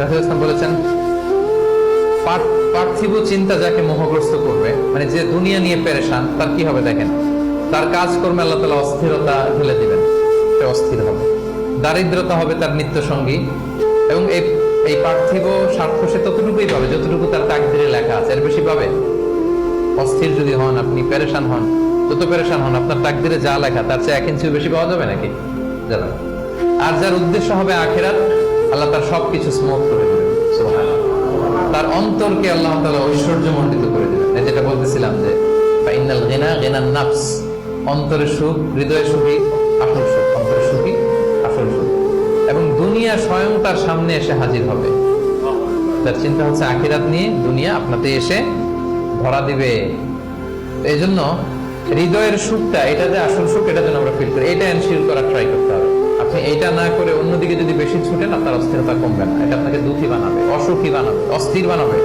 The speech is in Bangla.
রাসূল সাল্লাল্লাহু আলাইহি ওয়াসাল্লাম বলেছেন, পার্থিব চিন্তা যাকে মোহগ্রস্ত করবে, মানে যে দুনিয়া নিয়ে পেরেশান, তার কি হবে দেখেন, তার কাজকর্মে আল্লাহ তাআলা অস্থিরতা ঢেলে দিবেন, সে অস্থির হবে। দারিদ্রতা হবে তার নিত্য সঙ্গী, এবং এই পার্থিব স্বার্থ সে ততটুকুই পাবে যতটুকু তার তাকদীরে লেখা আছে, এর বেশি পাবে? অস্থির যদি হন, আপনি পেরেশান হন, যত পেরেশান হন, আপনার তাকদীরে যা লেখা তার চেয়ে 1 ইঞ্চিও বেশি পাওয়া যাবে নাকি? যাবে না। আর যার উদ্দেশ্য হবে আখিরাত, আল্লাহ তার সবকিছু স্মুথ করে দেবেন, সুবহানাল্লাহ। তার অন্তরকে আল্লাহ তাআলা ঐশ্বর্যমণ্ডিত করে দেবেন। এই যেটা বলতেছিলাম যে ফাইনাল গিনা গিনান নাফস, অন্তরের সুখ, হৃদয়ের সুখী আসল সুখ, অন্তরের সুখী আসল সুখ। এবং দুনিয়া স্বয়ং তার সামনে এসে হাজির হবে। তার চিন্তা হচ্ছে আখিরাত নিয়ে, দুনিয়া আপনাতে এসে ধরা দিবে। এই জন্য হৃদয়ের সুখটা, এটা যে আসল সুখ, এটা যেন আমরা ফিল করি, এটা এনশিওর করার ট্রাই করতে হবে। আপনি এইটা না করে অন্যদিকে যদি বেশি ছুটেন, আপনার অস্থিরতা কমবে না, এটা আপনাকে দুঃখী বানাবে, অসুখী বানাবে, অস্থির বানাবে।